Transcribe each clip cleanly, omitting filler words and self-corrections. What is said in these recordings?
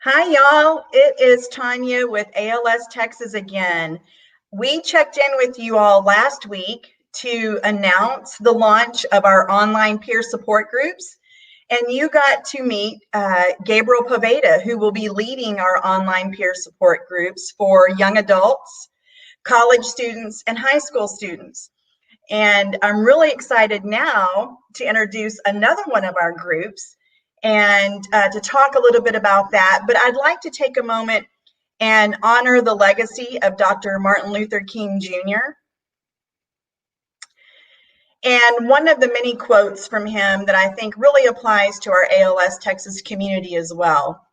Hi, y'all. It is Tanya with ALS Texas again. We checked in with you all last week to announce the launch of our online peer support groups, and you got to meet Gabriel Poveda, who will be leading our online peer support groups for young adults, college students, and high school students. And I'm really excited now to introduce another one of our groups and to talk a little bit about that. But I'd like to take a moment and honor the legacy of Dr. Martin Luther King Jr. And one of the many quotes from him that I think really applies to our ALS Texas community as well.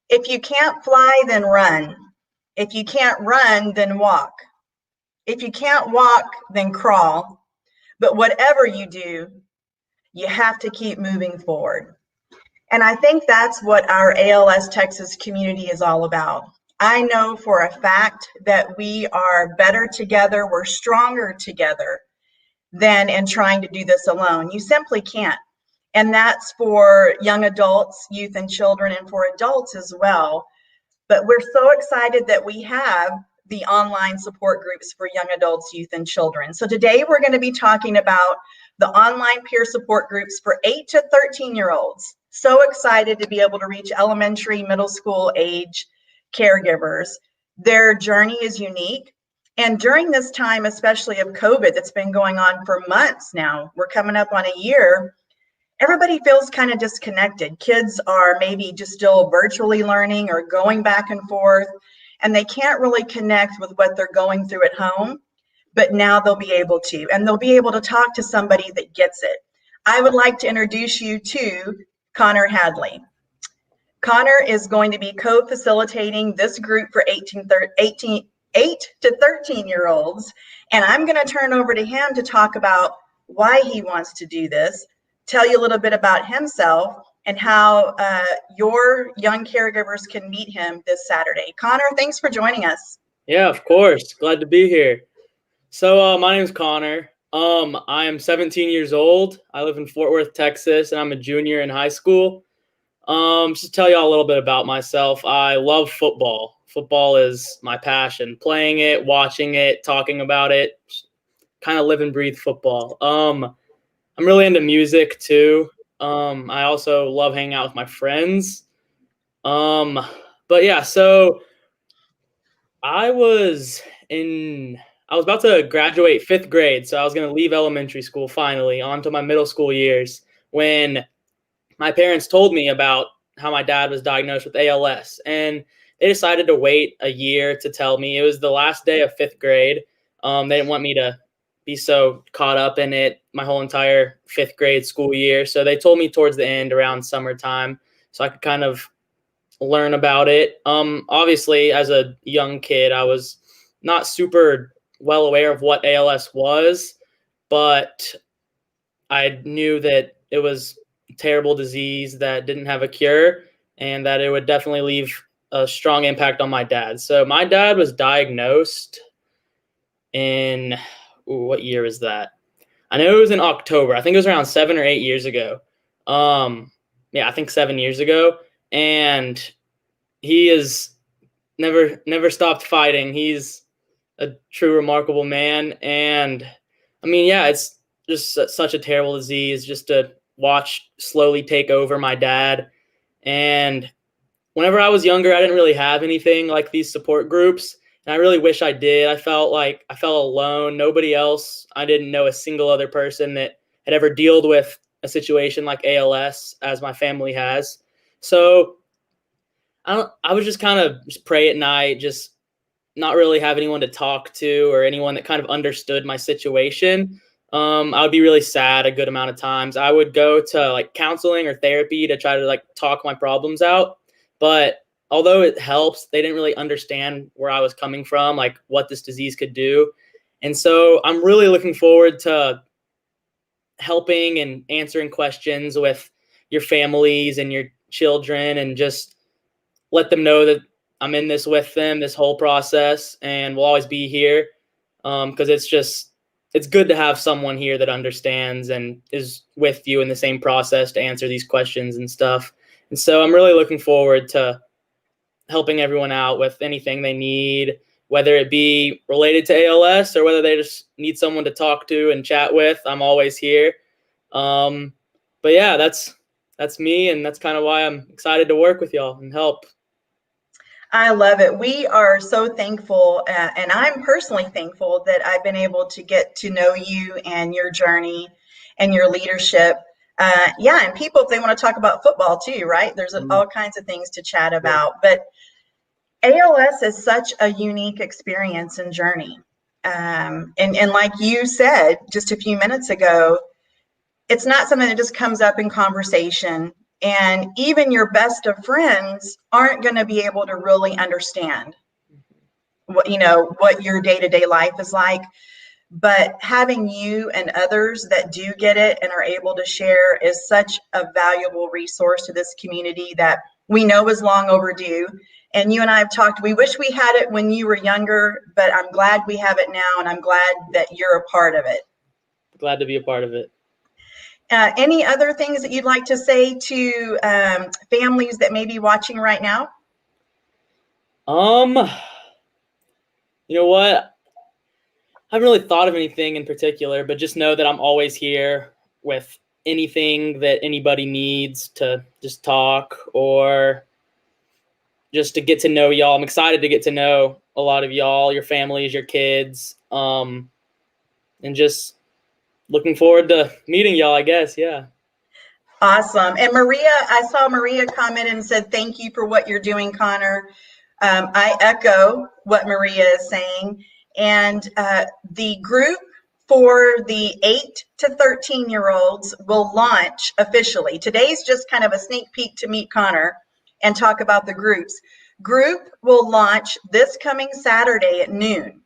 If you can't fly, then run. If you can't run, then walk. If you can't walk, then crawl. But whatever you do, you have to keep moving forward. And I think that's what our ALS Texas community is all about. I know for a fact that we are better together, we're stronger together than in trying to do this alone. You simply can't. And that's for young adults, youth and children, and for adults as well. But we're so excited that we have the online support groups for young adults, youth, and children. So today we're going to be talking about the online peer support groups for 8 to 13-year-olds. So excited to be able to reach elementary, middle school age caregivers. Their journey is unique. And during this time, especially of COVID that's been going on for months now, we're coming up on a year, everybody feels kind of disconnected. Kids are maybe just still virtually learning or going back and forth, and they can't really connect with what they're going through at home, but now they'll be able to, and they'll be able to talk to somebody that gets it. I would like to introduce you to Connor Hadley. Connor is going to be co-facilitating this group for 8 to 13-year-olds, and I'm going to turn over to him to talk about why he wants to do this, tell you a little bit about himself, and how your young caregivers can meet him this Saturday. Connor, thanks for joining us. Yeah, of course. Glad to be here. So my name is Connor. I am 17 years old. I live in Fort Worth, Texas, and I'm a junior in high school. Just to tell y'all a little bit about myself, I love football. Football is my passion. Playing it, watching it, talking about it, kind of live and breathe football. I'm really into music too. I also love hanging out with my friends. But yeah, so I was about to graduate 5th grade, so I was going to leave elementary school finally onto my middle school years when my parents told me about how my dad was diagnosed with ALS, and they decided to wait a year to tell me. It was the last day of 5th grade. They didn't want me to be so caught up in it my whole entire 5th grade school year, so they told me towards the end around summertime so I could kind of learn about it. Obviously, as a young kid, I was not super well aware of what ALS was, but I knew that it was a terrible disease that didn't have a cure and that it would definitely leave a strong impact on my dad. So my dad was diagnosed in, what year was that? I know it was in October. I think it was around 7 or 8 years ago. Yeah, I think 7 years ago. And he is never stopped fighting. He's a true remarkable man. And I mean, yeah, it's just such a terrible disease just to watch slowly take over my dad. And whenever I was younger, I didn't really have anything like these support groups. And I really wish I did. I felt alone. Nobody else. I didn't know a single other person that had ever dealt with a situation like ALS as my family has. So I would just kind of just pray at night, just not really have anyone to talk to or anyone that kind of understood my situation. I would be really sad a good amount of times. I would go to like counseling or therapy to try to like talk my problems out. But although it helps, they didn't really understand where I was coming from, like what this disease could do. And so I'm really looking forward to helping and answering questions with your families and your children and just let them know that I'm in this with them, this whole process, and we'll always be here because it's good to have someone here that understands and is with you in the same process to answer these questions and stuff. And so I'm really looking forward to helping everyone out with anything they need, whether it be related to ALS or whether they just need someone to talk to and chat with. I'm always here. But yeah, that's me, and that's kind of why I'm excited to work with y'all and help. I love it. We are so thankful, and I'm personally thankful that I've been able to get to know you and your journey and your leadership. Yeah, and people, if they want to talk about football too, right? There's all kinds of things to chat about. But ALS is such a unique experience and journey. And like you said just a few minutes ago, it's not something that just comes up in conversation. And even your best of friends aren't going to be able to really understand what your day-to-day life is like. But having you and others that do get it and are able to share is such a valuable resource to this community that we know is long overdue. And you and I have talked, we wish we had it when you were younger, but I'm glad we have it now, and I'm glad that you're a part of it. Glad to be a part of it. Any other things that you'd like to say to families that may be watching right now? You know what? I haven't really thought of anything in particular, but just know that I'm always here with anything that anybody needs to just talk or just to get to know y'all. I'm excited to get to know a lot of y'all, your families, your kids, and just looking forward to meeting y'all, I guess. Yeah. Awesome. And Maria, I saw Maria comment and said, thank you for what you're doing, Connor. I echo what Maria is saying. And the group for the 8 to 13-year-olds will launch officially. Today's just kind of a sneak peek to meet Connor and talk about the groups. Group will launch this coming Saturday at noon.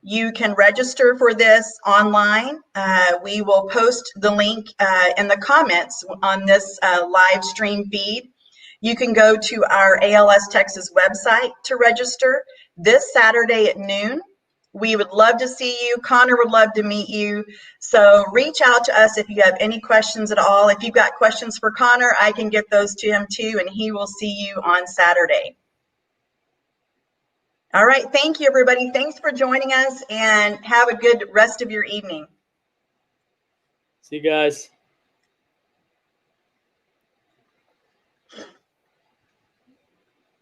You can register for this online. We will post the link in the comments on this live stream feed. You can go to our ALS Texas website to register this Saturday at noon. We would love to see you. Connor would love to meet you. So reach out to us if you have any questions at all. If you've got questions for Connor, I can get those to him too, and he will see you on Saturday. All right. Thank you, everybody. Thanks for joining us, and have a good rest of your evening. See you guys.